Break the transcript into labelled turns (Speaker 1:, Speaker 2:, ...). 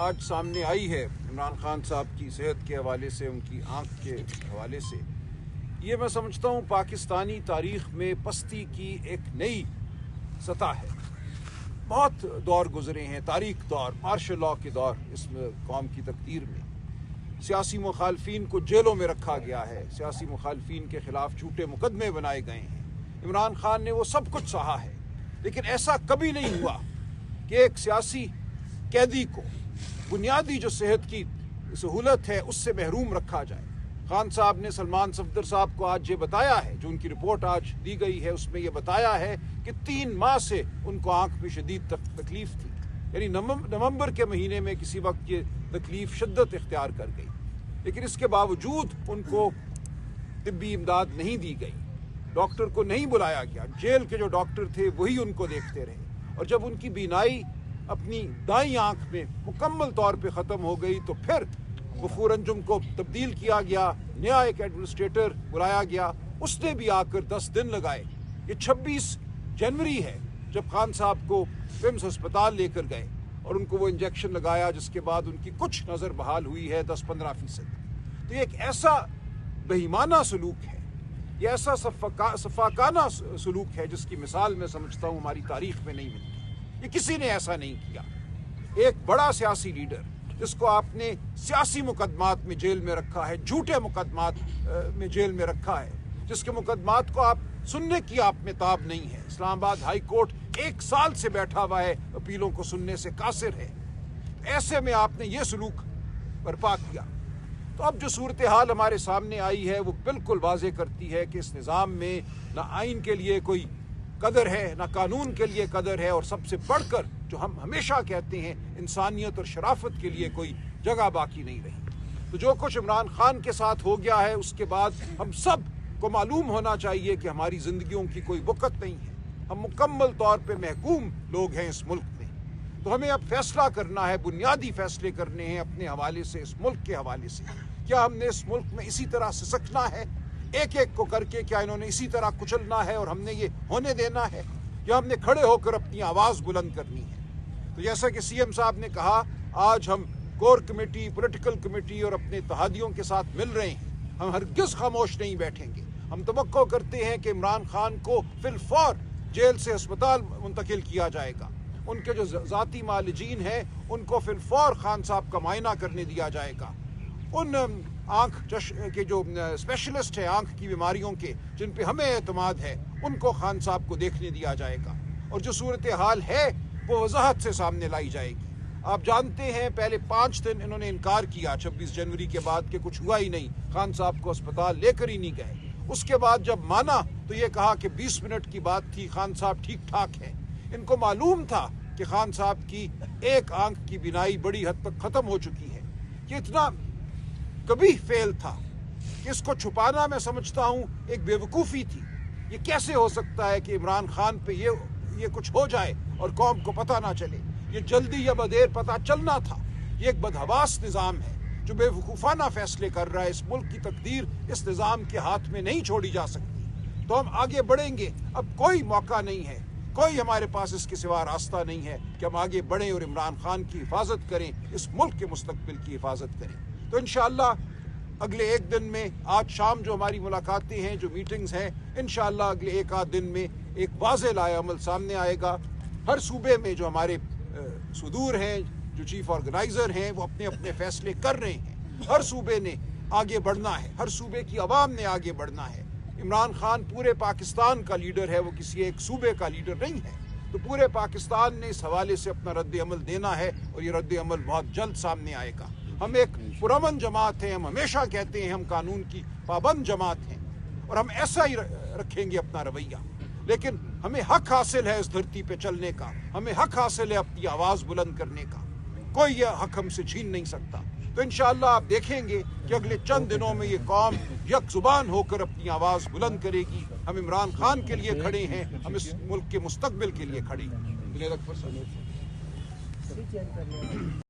Speaker 1: آج سامنے آئی ہے عمران خان صاحب کی صحت کے حوالے سے، ان کی آنکھ کے حوالے سے، یہ میں سمجھتا ہوں پاکستانی تاریخ میں پستی کی ایک نئی سطح ہے۔ بہت دور گزرے ہیں، تاریخ دور، مارشل لاء کے دور اس قوم کی تقدیر میں۔ سیاسی مخالفین کو جیلوں میں رکھا گیا ہے، سیاسی مخالفین کے خلاف جھوٹے مقدمے بنائے گئے ہیں۔ عمران خان نے وہ سب کچھ سہا ہے، لیکن ایسا کبھی نہیں ہوا کہ ایک سیاسی قیدی کو بنیادی جو صحت کی سہولت ہے اس سے محروم رکھا جائے۔ خان صاحب نے سلمان صفدر صاحب کو آج یہ بتایا ہے، جو ان کی رپورٹ آج دی گئی ہے اس میں یہ بتایا ہے کہ 3 ماہ سے ان کو آنکھ میں شدید تکلیف تھی، یعنی نومبر کے مہینے میں کسی وقت یہ تکلیف شدت اختیار کر گئی، لیکن اس کے باوجود ان کو طبی امداد نہیں دی گئی، ڈاکٹر کو نہیں بلایا گیا، جیل کے جو ڈاکٹر تھے وہی ان کو دیکھتے رہے، اور جب ان کی بینائی اپنی دائیں آنکھ میں مکمل طور پہ ختم ہو گئی تو پھر غفور انجم کو تبدیل کیا گیا، نیا ایک ایڈمنسٹریٹر بلایا گیا، اس نے بھی آ کر 10 دن لگائے۔ یہ 26 جنوری ہے جب خان صاحب کو ومس ہسپتال لے کر گئے اور ان کو وہ انجیکشن لگایا، جس کے بعد ان کی کچھ نظر بحال ہوئی ہے 10-15%۔ تو یہ ایک ایسا بہیمانہ سلوک ہے، یہ ایسا سفاکانہ سلوک ہے جس کی مثال میں سمجھتا ہوں ہماری تاریخ میں نہیں ملتی۔ یہ کسی نے ایسا نہیں کیا۔ ایک بڑا سیاسی لیڈر جس کو آپ نے سیاسی مقدمات میں جیل میں رکھا ہے، جھوٹے مقدمات میں جیل میں رکھا ہے، جس کے مقدمات کو آپ سننے کی آپ میں تاب نہیں ہے۔ اسلام آباد ہائی کورٹ 1 سال سے بیٹھا ہوا ہے، اپیلوں کو سننے سے قاصر ہے۔ ایسے میں آپ نے یہ سلوک برپا کیا۔ تو اب جو صورتحال ہمارے سامنے آئی ہے وہ بالکل واضح کرتی ہے کہ اس نظام میں نہ آئین کے لیے کوئی قدر ہے، نہ قانون کے لیے قدر ہے، اور سب سے بڑھ کر جو ہم ہمیشہ کہتے ہیں انسانیت اور شرافت کے لیے کوئی جگہ باقی نہیں رہی۔ تو جو کچھ عمران خان کے ساتھ ہو گیا ہے اس کے بعد ہم سب کو معلوم ہونا چاہیے کہ ہماری زندگیوں کی کوئی وقت نہیں ہے، ہم مکمل طور پہ محکوم لوگ ہیں اس ملک میں۔ تو ہمیں اب فیصلہ کرنا ہے، بنیادی فیصلے کرنے ہیں اپنے حوالے سے، اس ملک کے حوالے سے۔ کیا ہم نے اس ملک میں اسی طرح سسکنا ہے، ایک ایک کو کر کے؟ کیا انہوں نے اسی طرح کچلنا ہے اور ہم نے یہ ہونے دینا ہے، یا ہم نے کھڑے ہو کر اپنی آواز بلند کرنی ہے؟ تو جیسا کہ سی ایم صاحب نے کہا، آج ہم کور کمیٹی، پولیٹیکل کمیٹی اور اپنے اتحادیوں کے ساتھ مل رہے ہیں، ہم ہرگز خاموش نہیں بیٹھیں گے۔ ہم توقع کرتے ہیں کہ عمران خان کو فی الفور جیل سے ہسپتال منتقل کیا جائے گا، ان کے جو ذاتی معالجین ہیں ان کو فی الفور خان صاحب کا معائنہ کرنے دیا جائے گا، ان آنکھ کے جو اسپیشلسٹ ہیں آنکھ کی بیماریوں کے، جن پہ ہمیں اعتماد ہے، ان کو خان صاحب کو دیکھنے دیا جائے گا، اور جو صورتحال ہے وہ وضاحت سے سامنے لائی جائے گی۔ آپ جانتے ہیں پہلے 5 دن انہوں نے انکار کیا 26 جنوری کے بعد کہ کچھ ہوا ہی نہیں، خان صاحب کو اسپتال لے کر ہی نہیں گئے۔ اس کے بعد جب مانا تو یہ کہا کہ 20 منٹ کی بات تھی، خان صاحب ٹھیک ٹھاک ہے۔ ان کو معلوم تھا کہ خان صاحب کی ایک آنکھ کی بینائی بڑی حد تک ختم ہو چکی ہے۔ یہ اتنا کبھی فیل تھا کہ اس کو چھپانا میں سمجھتا ہوں ایک بیوقوفی تھی۔ یہ کیسے ہو سکتا ہے کہ عمران خان پہ یہ کچھ ہو جائے اور قوم کو پتہ نہ چلے؟ یہ جلدی یا بدیر پتہ چلنا تھا۔ یہ ایک بدحواس نظام ہے جو بے وقوفانہ فیصلے کر رہا ہے۔ اس ملک کی تقدیر اس نظام کے ہاتھ میں نہیں چھوڑی جا سکتی۔ تو ہم آگے بڑھیں گے، اب کوئی موقع نہیں ہے، کوئی ہمارے پاس اس کے سوا راستہ نہیں ہے کہ ہم آگے بڑھیں اور عمران خان کی حفاظت کریں، اس ملک کے مستقبل کی حفاظت کریں۔ تو انشاءاللہ اگلے 1 دن میں، آج شام جو ہماری ملاقاتیں ہیں، جو میٹنگز ہیں، انشاءاللہ اگلے 1-8 دن میں ایک واضح لائحہ عمل سامنے آئے گا۔ ہر صوبے میں جو ہمارے صدور ہیں، جو چیف آرگنائزر ہیں، وہ اپنے اپنے فیصلے کر رہے ہیں۔ ہر صوبے نے آگے بڑھنا ہے، ہر صوبے کی عوام نے آگے بڑھنا ہے۔ عمران خان پورے پاکستان کا لیڈر ہے، وہ کسی ایک صوبے کا لیڈر نہیں ہے۔ تو پورے پاکستان نے اس حوالے سے اپنا رد عمل دینا ہے، اور یہ رد عمل بہت جلد سامنے آئے گا۔ ہم ایک پرامن جماعت ہیں، ہم ہمیشہ کہتے ہیں ہم قانون کی پابند جماعت ہیں، اور ہم ایسا ہی رکھیں گے اپنا رویہ۔ لیکن ہمیں حق حاصل ہے اس دھرتی پہ چلنے کا، ہمیں حق حاصل ہے اپنی آواز بلند کرنے کا، کوئی یہ حق ہم سے چھین نہیں سکتا۔ تو انشاءاللہ آپ دیکھیں گے کہ اگلے چند دنوں میں یہ قوم یک زبان ہو کر اپنی آواز بلند کرے گی۔ ہم عمران خان کے لیے کھڑے ہیں، ہم اس ملک کے مستقبل کے لیے کھڑے ہیں۔